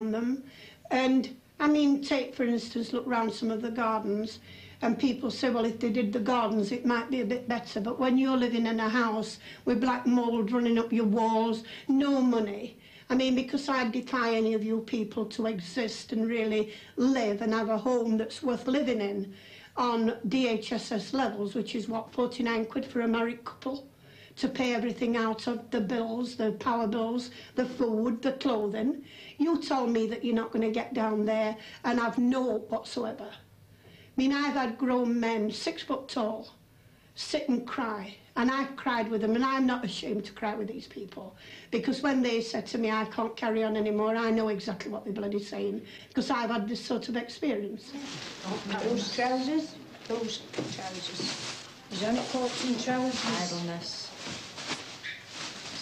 them. And I mean, take for instance, look round some of the gardens, and people say, well, if they did the gardens it might be a bit better, but when you're living in a house with black mould running up your walls, no money, I mean, because I defy any of you people to exist and really live and have a home that's worth living in on DHSS levels, which is what, 49 quid for a married couple, to pay everything out of the bills, the power bills, the food, the clothing. You tell me that you're not going to get down there and have no hope whatsoever. I mean, I've had grown men, 6 foot tall, sit and cry, and I've cried with them, and I'm not ashamed to cry with these people, because when they said to me, I can't carry on anymore, I know exactly what they're bloody saying, because I've had this sort of experience. Those trousers, those trousers. There's only coats and trousers. Idleness.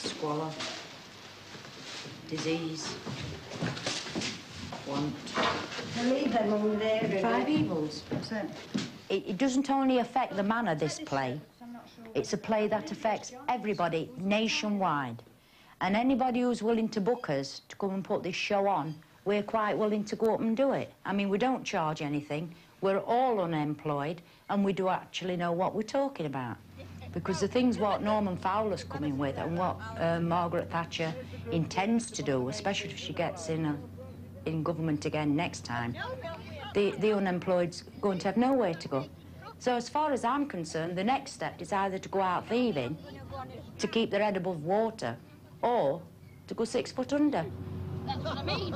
Squalor, disease, want. Leave them on there. 5 evils. What's that? It doesn't only affect the Manor, this play. It's a play that affects everybody nationwide. And anybody who's willing to book us to come and put this show on, we're quite willing to go up and do it. I mean, we don't charge anything. We're all unemployed, and we do actually know what we're talking about. Because the things what Norman Fowler's coming with and what Margaret Thatcher intends to do, especially if she gets in government again next time, the unemployed's going to have nowhere to go. So as far as I'm concerned, the next step is either to go out thieving to keep their head above water, or to go 6 foot under. That's what I mean.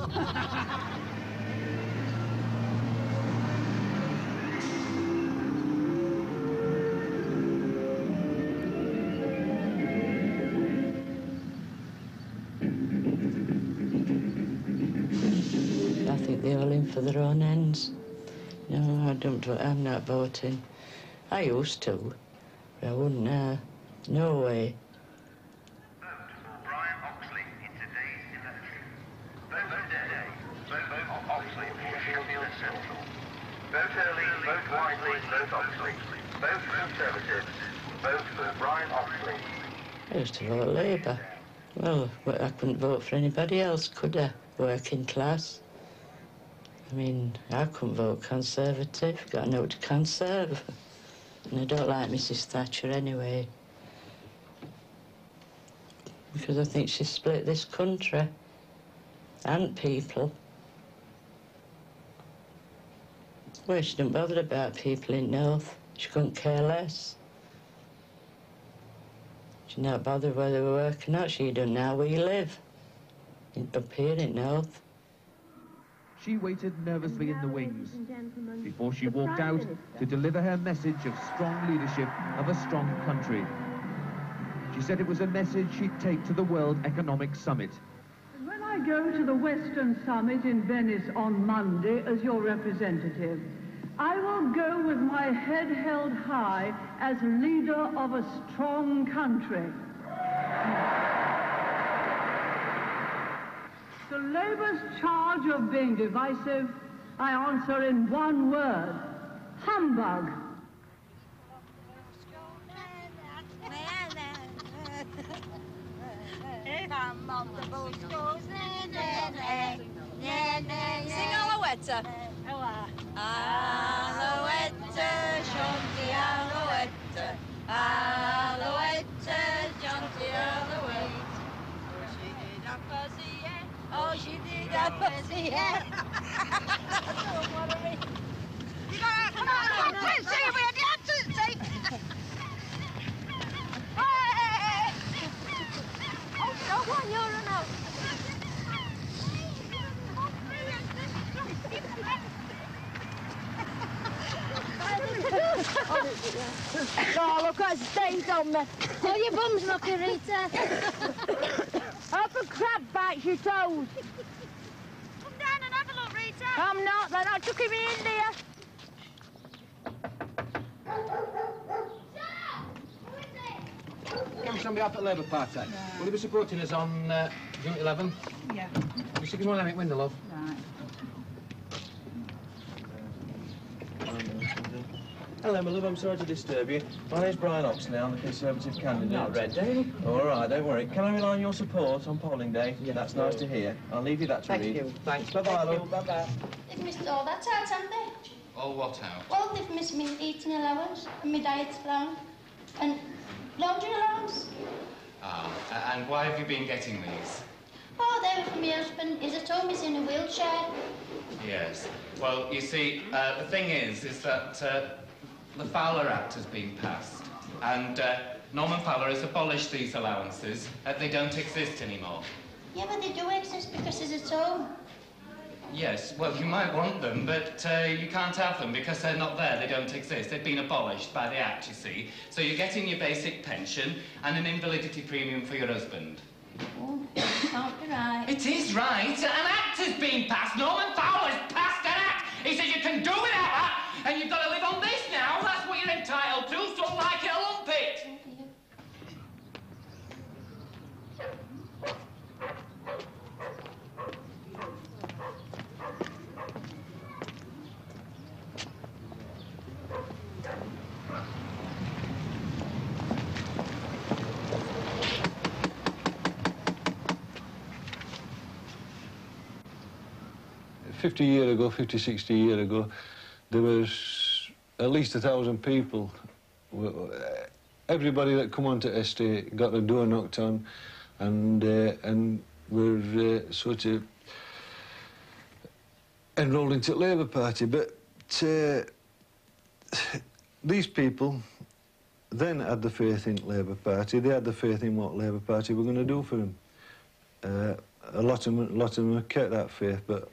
I think they're all in for their own ends. No, I'm not voting. I used to, but I wouldn't now. No way. Vote for Brian Oxley in today's election. Vote today. Vote Oxley for Sheffield Central. Vote early, vote wisely, vote Oxley. Vote Conservative. Vote for Brian Oxley. I used to vote Labour. Well, I couldn't vote for anybody else, could I? Working class. I mean, I couldn't vote Conservative. Got a note to conserve. And I don't like Mrs. Thatcher anyway. Because I think she split this country and people. Well, she didn't bother about people in North. She couldn't care less. She didn't bother whether they were working or not. She don't know where you live. Up here in North. She waited nervously in the wings before she walked out to deliver her message of strong leadership of a strong country. She said it was a message she'd take to the World Economic Summit. When I go to the Western Summit in Venice on Monday as your representative, I will go with my head held high as leader of a strong country. To Labour's charge of being divisive, I answer in one word: humbug. Sing Alouetta. Alouetta, Shanty Alouetta. Alouetta, Shanty Alouetta. Oh, she did a pussy, yeah. That's what I mean. You gotta, come on, please, sing it, we have to answer it, see? Hey! Oh, no one, you're an out. Oh, look what stains on me. Oh, your bum's looking, Rita. Oh, for crab bites your toes. Come down and have a look, Rita. I'm not, they're not chucking me in there. Comes on behalf of the Labour Party. Right. Will you be supporting us on June 11th? Yeah. You stick us one limit window, love. Right. Hello, my love, I'm sorry to disturb you. My name's Brian Oxley, I'm the Conservative candidate. Not red, Dale. All right, don't worry. Can I rely on your support on polling day? Yeah, that's nice to hear. I'll leave you that to read. Thank you. Thanks. Bye-bye, love. Bye-bye. They've missed all that out, haven't they? All what out? Well, they've missed me eating allowance and my diet's down and laundry allowance. Ah, and why have you been getting these? Oh, they're for my husband. He's at home, he's in a wheelchair. Yes. Well, you see, the thing is that the Fowler Act has been passed, and Norman Fowler has abolished these allowances. They don't exist anymore. Yeah, but they do exist because he's at home. Yes, well, you might want them, but you can't have them because they're not there, they don't exist. They've been abolished by the Act, you see. So you're getting your basic pension and an invalidity premium for your husband. Oh, that can't be right. It is right. An Act has been passed. Norman Fowler's passed an Act. He says you can do without that, and you've got to live on this now. That's what you're entitled to, so like it or lump it. 50 years ago, 50, 60 years ago, there was at least 1,000 people. Everybody that come onto estate got their door knocked on, and were sort of enrolled into the Labour Party. But these people then had the faith in Labour Party. They had the faith in what Labour Party were going to do for them. A lot of them have kept that faith, but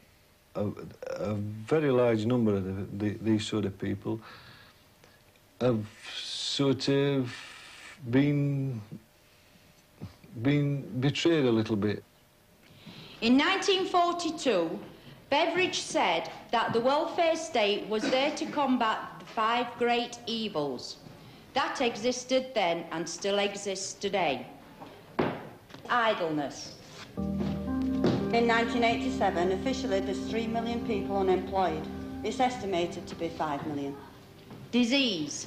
a very large number of these sort of people have sort of been betrayed a little bit. In 1942, Beveridge said that the welfare state was there to combat the 5 great evils. That existed then and still exists today. Idleness. In 1987, officially there's 3 million people unemployed. It's estimated to be 5 million. Disease.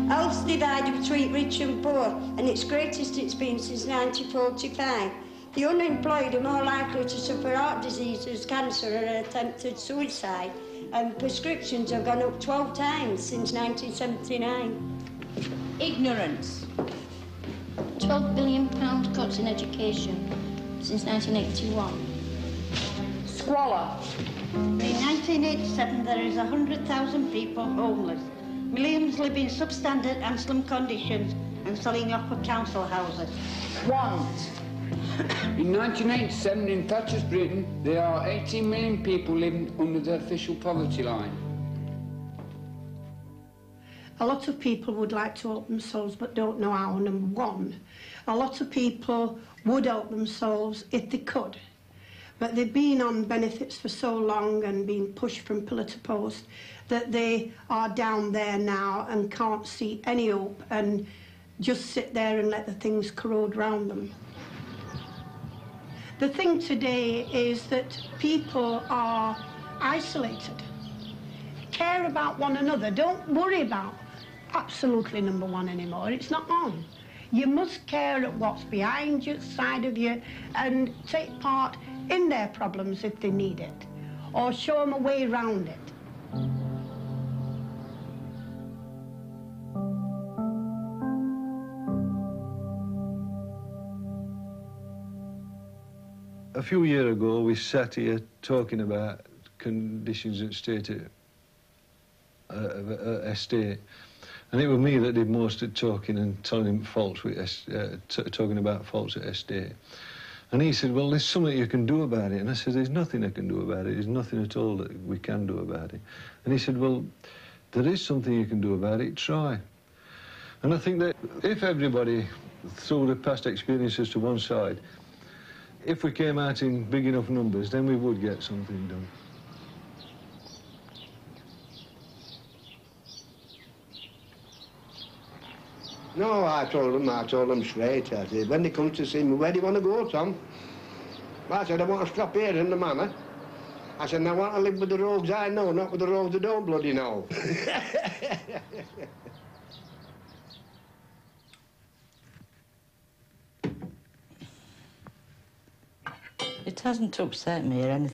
Health's divided between rich and poor, and it's greatest it's been since 1945. The unemployed are more likely to suffer heart diseases, cancer, and attempted suicide, and prescriptions have gone up 12 times since 1979. Ignorance. £12 billion cuts in education since 1981. Squalor. In 1987, there is 100,000 people homeless. Millions live in substandard and slum conditions and selling off of council houses. Want. In 1987, in Thatcher's Britain, there are 18 million people living under the official poverty line. A lot of people would like to help themselves but don't know how, number one. A lot of people would help themselves if they could. But they've been on benefits for so long and been pushed from pillar to post that they are down there now and can't see any hope and just sit there and let the things corrode round them. The thing today is that people are isolated. Care about one another. Don't worry about absolutely number one anymore. It's not on. You must care at what's behind you, side of you, and take part in their problems if they need it, or show them a way around it. A few years ago, we sat here talking about conditions at state, estate, and it was me that did most of talking and telling him faults with talking about faults at estate. And he said, well, there's something you can do about it. And I said, there's nothing I can do about it. There's nothing at all that we can do about it. And he said, well, there is something you can do about it. Try. And I think that if everybody threw the past experiences to one side, if we came out in big enough numbers, then we would get something done. No, I told them straight. I said, when they come to see me, where do you want to go, Tom? I said, I want to stop here in the Manor. I said, I want to live with the rogues I know, not with the rogues I don't bloody know. It hasn't upset me or anything.